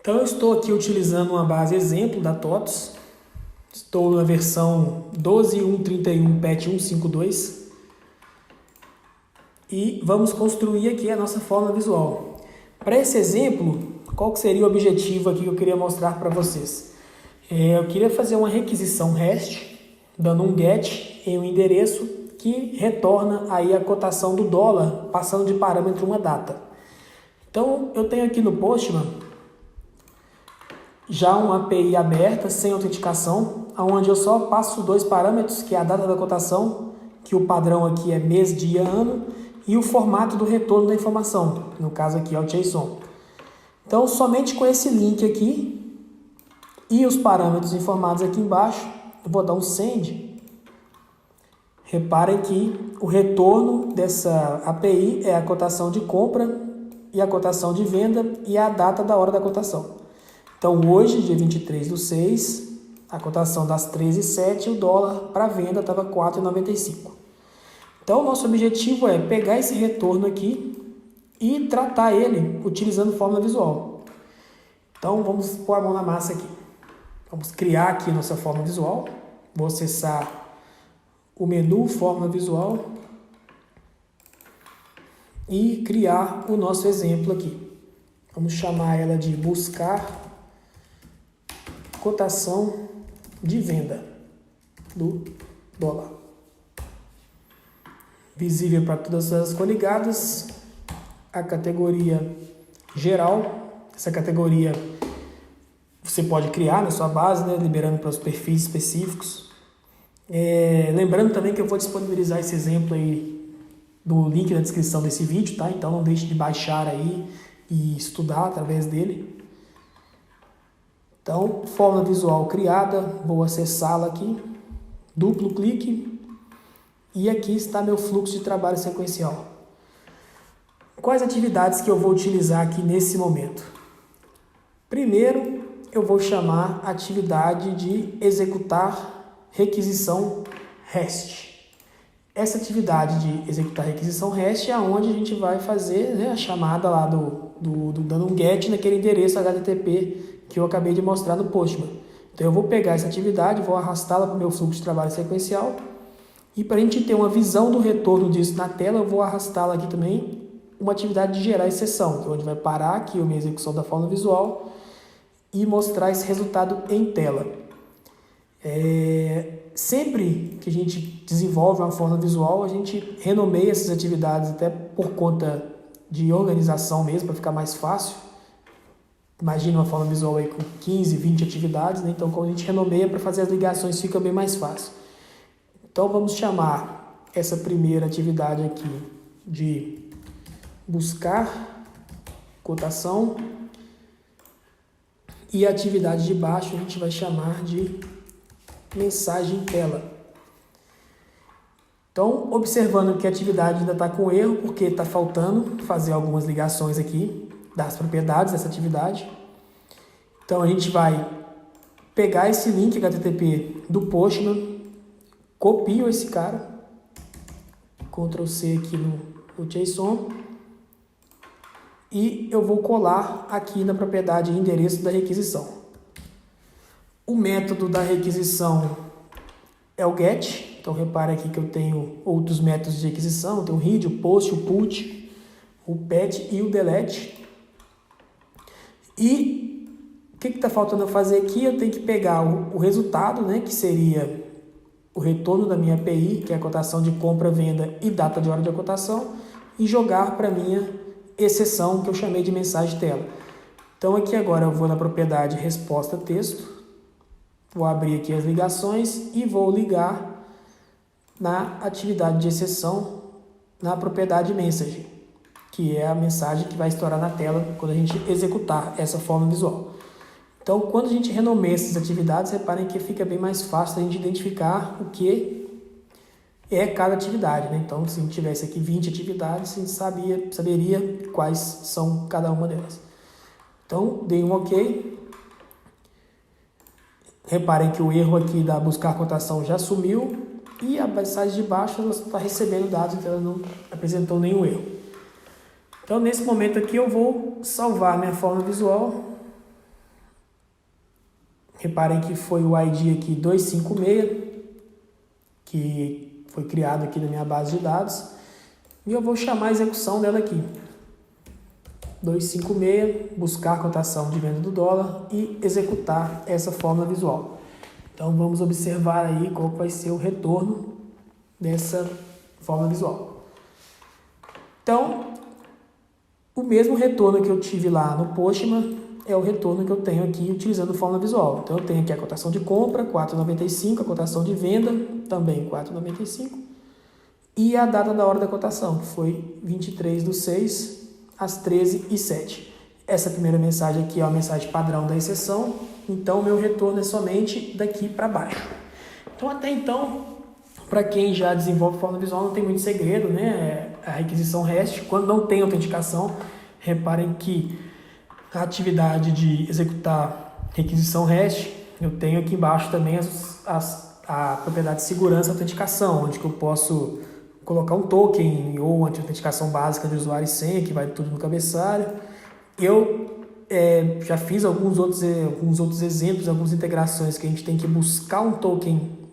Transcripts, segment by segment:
Então eu estou aqui utilizando uma base exemplo da TOTOS. Estou na versão 12.1.31 PET 152. E vamos construir aqui a nossa forma visual. Para esse exemplo, qual que seria o objetivo aqui que eu queria mostrar para vocês? Eu queria fazer uma requisição REST, dando um GET em um endereço que retorna aí a cotação do dólar, passando de parâmetro uma data. Então, eu tenho aqui no Postman já uma API aberta, sem autenticação, onde eu só passo dois parâmetros, que é a data da cotação, que o padrão aqui é mês, dia, ano, e o formato do retorno da informação, no caso aqui é o JSON. Então, somente com esse link aqui e os parâmetros informados aqui embaixo, eu vou dar um send. Reparem que o retorno dessa API é a cotação de compra e a cotação de venda e a data da hora da cotação. Então, hoje, dia 23/6, a cotação das 13h07, o dólar para venda estava R$ 4,95. Então, o nosso objetivo é pegar esse retorno aqui e tratar ele utilizando fórmula visual. Então, vamos pôr a mão na massa aqui. Vamos criar aqui nossa fórmula visual. Vou acessar o menu Fórmula Visual e criar o nosso exemplo aqui. Vamos chamar ela de buscar cotação de venda do dólar. Visível para todas as coligadas. A categoria geral. Essa categoria você pode criar na sua base, né, liberando para os perfis específicos. Lembrando também que eu vou disponibilizar esse exemplo aí do link na descrição desse vídeo, tá? Então não deixe de baixar aí e estudar através dele. Então, fórmula visual criada, vou acessá-la aqui, duplo clique e aqui está meu fluxo de trabalho sequencial. Quais atividades que eu vou utilizar aqui nesse momento? Primeiro, eu vou chamar a atividade de executar requisição REST. Essa atividade de executar requisição REST é onde a gente vai fazer, né, a chamada lá dando um GET naquele endereço HTTP que eu acabei de mostrar no Postman. Então eu vou pegar essa atividade, vou arrastá-la para o meu fluxo de trabalho sequencial e para a gente ter uma visão do retorno disso na tela, eu vou arrastá-la aqui também uma atividade de gerar exceção, que é onde vai parar aqui a minha execução da forma visual e mostrar esse resultado em tela. Sempre que a gente desenvolve uma forma visual, a gente renomeia essas atividades até por conta de organização mesmo, para ficar mais fácil. Imagina uma forma visual aí com 15, 20 atividades, né? Então quando a gente renomeia para fazer as ligações fica bem mais fácil. Então vamos chamar essa primeira atividade aqui de buscar cotação e a atividade de baixo a gente vai chamar de mensagem tela. Então, observando que a atividade ainda está com erro, porque está faltando fazer algumas ligações aqui das propriedades dessa atividade. Então, a gente vai pegar esse link HTTP do Postman, copio esse cara, Ctrl C aqui no JSON, e eu vou colar aqui na propriedade endereço da requisição. O método da requisição é o GET. Então, repare aqui que eu tenho outros métodos de requisição. Eu tenho o read, o post, o put, o pet e o delete. E o que está faltando eu fazer aqui? Eu tenho que pegar o resultado, né, que seria o retorno da minha API, que é a cotação de compra, venda e data de hora de cotação, e jogar para a minha exceção, que eu chamei de mensagem tela. Então, aqui agora eu vou na propriedade resposta texto. Vou abrir aqui as ligações e vou ligar na atividade de exceção na propriedade message, que é a mensagem que vai estourar na tela quando a gente executar essa forma visual. Então, quando a gente renomeia essas atividades, reparem que fica bem mais fácil a gente identificar o que é cada atividade, né? Então, se a gente tivesse aqui 20 atividades, a gente saberia quais são cada uma delas. Então, dei um OK. Reparem que o erro aqui da buscar cotação já sumiu e a mensagem de baixo ela está recebendo dados, então ela não apresentou nenhum erro. Então, nesse momento aqui, eu vou salvar minha forma visual Reparem que foi o ID aqui 256, que foi criado aqui na minha base de dados. E eu vou chamar a execução dela aqui. 256, buscar a cotação de venda do dólar e executar essa fórmula visual. Então vamos observar aí qual vai ser o retorno dessa fórmula visual. Então, o mesmo retorno que eu tive lá no Postman é o retorno que eu tenho aqui utilizando a fórmula visual. Então eu tenho aqui a cotação de compra, 4,95, a cotação de venda, também 4,95, e a data da hora da cotação, que foi 23/6, às 13h07. Essa primeira mensagem aqui é a mensagem padrão da exceção, então o meu retorno é somente daqui para baixo. Então até então, para quem já desenvolve fórmula visual, não tem muito segredo, né? A requisição REST, quando não tem autenticação, reparem que a atividade de executar requisição REST, eu tenho aqui embaixo também a propriedade de segurança e autenticação, onde que eu posso colocar um token ou uma autenticação básica de usuário e senha, que vai tudo no cabeçalho. Eu já fiz alguns outros exemplos, algumas integrações que a gente tem que buscar um token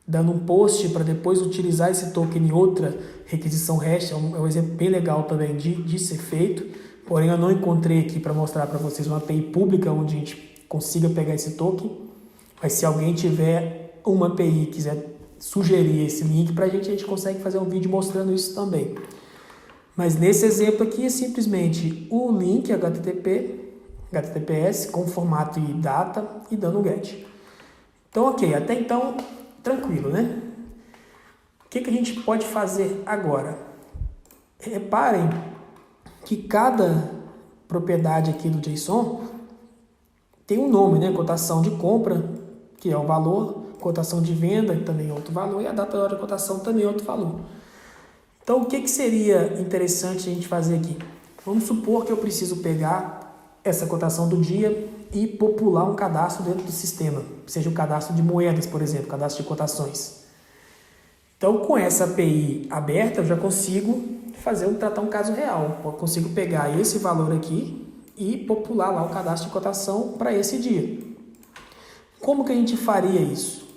dando um post para depois utilizar esse token em outra requisição REST. É um exemplo bem legal também de ser feito, porém eu não encontrei aqui para mostrar para vocês uma API pública onde a gente consiga pegar esse token, mas se alguém tiver uma API e quiser sugerir esse link para a gente consegue fazer um vídeo mostrando isso também. Mas nesse exemplo aqui é simplesmente o link HTTPS com formato e data e dando um get. Então, ok, até então tranquilo, né? O que a gente pode fazer agora? Reparem que cada propriedade aqui do JSON tem um nome, né? Cotação de compra, que é o valor, cotação de venda, que também é outro valor, e a data da hora de cotação também é outro valor. Então, o que seria interessante a gente fazer aqui? Vamos supor que eu preciso pegar essa cotação do dia e popular um cadastro dentro do sistema, seja um cadastro de moedas, por exemplo, cadastro de cotações. Então, com essa API aberta, eu já consigo tratar um caso real. Eu consigo pegar esse valor aqui e popular lá o cadastro de cotação para esse dia. Como que a gente faria isso?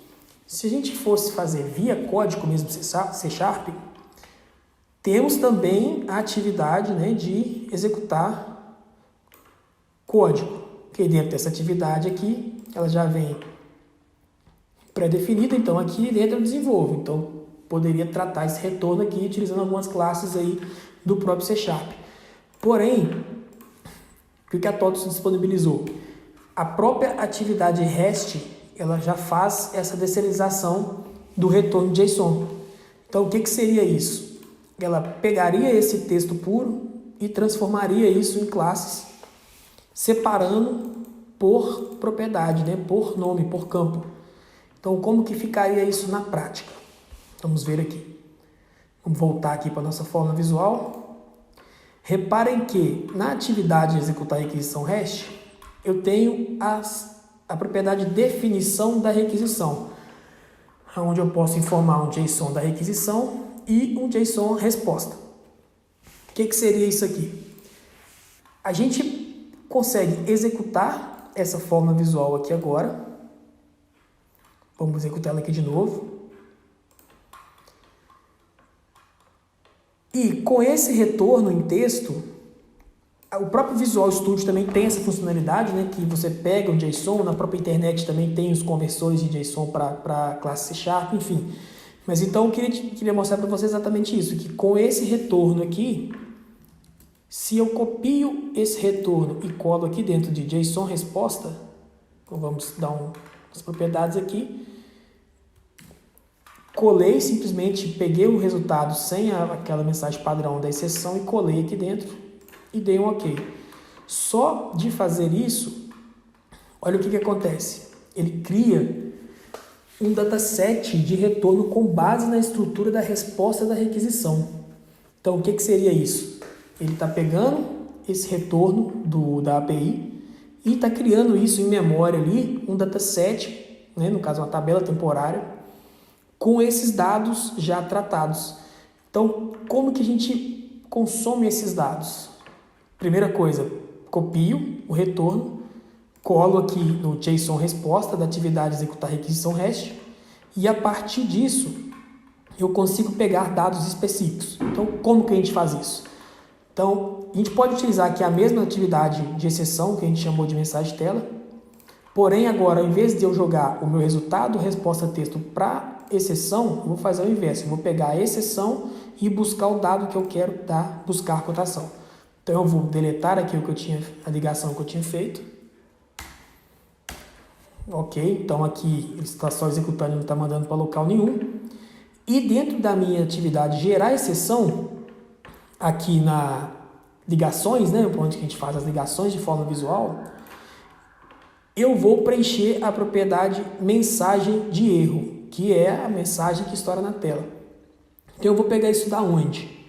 Se a gente fosse fazer via código mesmo C Sharp, temos também a atividade, né, de executar código, que dentro dessa atividade aqui, ela já vem pré-definida, então aqui dentro eu desenvolvo. Então, poderia tratar esse retorno aqui utilizando algumas classes aí do próprio C Sharp. Porém, o que a TOTOS disponibilizou? A própria atividade REST, ela já faz essa deserialização do retorno JSON. Então, o que seria isso? Ela pegaria esse texto puro e transformaria isso em classes, separando por propriedade, né? Por nome, por campo. Então, como que ficaria isso na prática? Vamos ver aqui. Vamos voltar aqui para a nossa fórmula visual. Reparem que na atividade de executar requisição REST, eu tenho a propriedade de definição da requisição, onde eu posso informar um JSON da requisição e um JSON resposta. O que seria isso aqui? A gente consegue executar essa fórmula visual aqui agora. Vamos executar ela aqui de novo. E com esse retorno em texto, o próprio Visual Studio também tem essa funcionalidade, né, que você pega o JSON, na própria internet também tem os conversores de JSON para classe C Sharp, enfim. Mas então eu queria mostrar para vocês exatamente isso, que com esse retorno aqui, se eu copio esse retorno e colo aqui dentro de JSON resposta, então vamos dar as propriedades aqui, colei, simplesmente peguei o resultado sem aquela mensagem padrão da exceção e colei aqui dentro e dei um OK. Só de fazer isso, olha o que acontece. Ele cria um dataset de retorno com base na estrutura da resposta da requisição. Então, o que seria isso? Ele está pegando esse retorno da API e está criando isso em memória ali, um dataset, né, no caso uma tabela temporária, com esses dados já tratados. Então, como que a gente consome esses dados? Primeira coisa, copio o retorno, colo aqui no JSON resposta da atividade executar requisição REST, e a partir disso eu consigo pegar dados específicos. Então, como que a gente faz isso? Então, a gente pode utilizar aqui a mesma atividade de exceção que a gente chamou de mensagem tela, porém agora, ao invés de eu jogar o meu resultado resposta texto para exceção, eu vou fazer o inverso. Eu vou pegar a exceção e buscar o dado que eu quero buscar cotação. Então, eu vou deletar aqui a ligação que eu tinha feito. Ok, então aqui ele está só executando, não está mandando para local nenhum. E dentro da minha atividade gerar exceção, aqui na ligações, né, onde a gente faz as ligações de forma visual, eu vou preencher a propriedade mensagem de erro, que é a mensagem que estoura na tela. Então eu vou pegar isso da onde?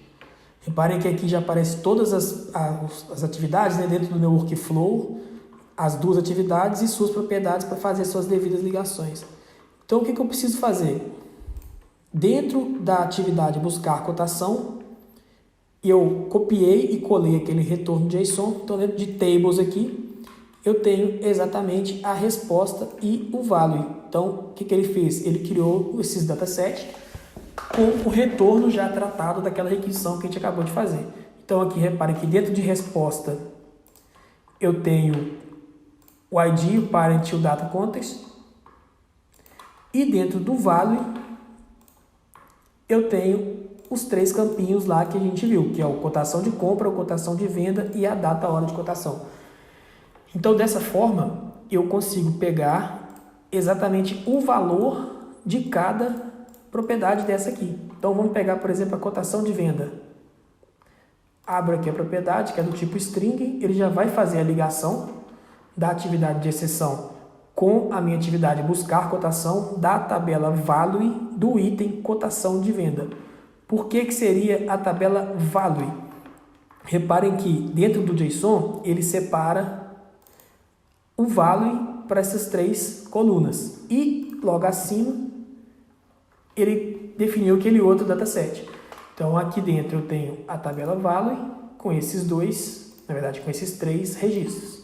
Reparem que aqui já aparecem todas as atividades, né, dentro do meu workflow, as duas atividades e suas propriedades para fazer suas devidas ligações. Então o que eu preciso fazer? Dentro da atividade buscar cotação, eu copiei e colei aquele retorno JSON. Então dentro de tables aqui, eu tenho exatamente a resposta e o value. Então o que ele fez? Ele criou esses datasets com o retorno já tratado daquela requisição que a gente acabou de fazer. Então aqui reparem que dentro de resposta eu tenho o ID, o parent e o data context. E dentro do value eu tenho os 3 campinhos lá que a gente viu, que é o cotação de compra, a cotação de venda e a data hora de cotação. Então dessa forma eu consigo pegar exatamente o valor de cada propriedade dessa aqui. Então vamos pegar, por exemplo, a cotação de venda. Abro aqui a propriedade, que é do tipo string, ele já vai fazer a ligação da atividade de exceção com a minha atividade buscar cotação da tabela value do item cotação de venda. Por que seria a tabela value? Reparem que dentro do JSON ele separa o value para essas 3 colunas e logo acima ele definiu aquele outro dataset. Então aqui dentro eu tenho a tabela value com esses 2, na verdade com esses 3 registros.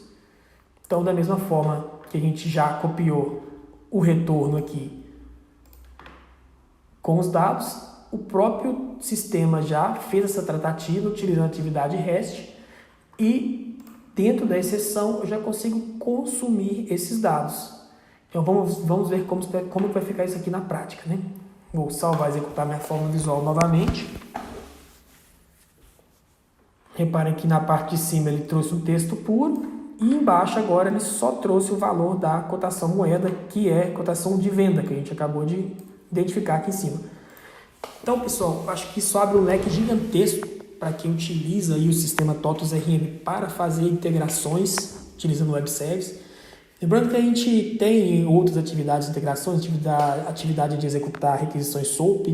Então da mesma forma que a gente já copiou o retorno aqui com os dados, o próprio sistema já fez essa tratativa utilizando a atividade REST e dentro da exceção eu já consigo consumir esses dados. Então vamos ver como vai ficar isso aqui na prática, né? Vou salvar e executar minha forma visual novamente. Reparem que na parte de cima ele trouxe um texto puro e embaixo agora ele só trouxe o valor da cotação moeda, que é cotação de venda, que a gente acabou de identificar aqui em cima. Então, pessoal, acho que isso abre um leque gigantesco para quem utiliza aí o sistema TOTOS RM para fazer integrações utilizando o Web Service. Lembrando que a gente tem outras atividades de integrações, atividade de executar requisições SOAP,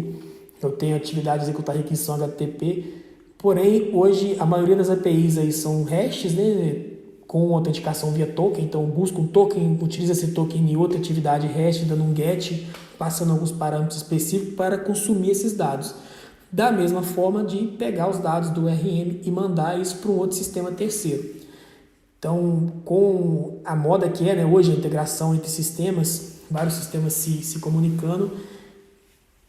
eu tenho atividade de executar requisição HTTP, porém, hoje a maioria das APIs aí são RESTs, né, com autenticação via token, então busca um token, utiliza esse token em outra atividade REST, dando um GET, passando alguns parâmetros específicos para consumir esses dados. Da mesma forma de pegar os dados do RM e mandar isso para um outro sistema terceiro. Então, com a moda que é, né, hoje a integração entre sistemas, vários sistemas se comunicando,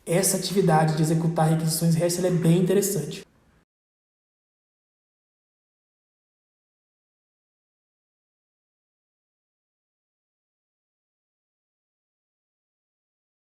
essa atividade de executar requisições REST ela é bem interessante.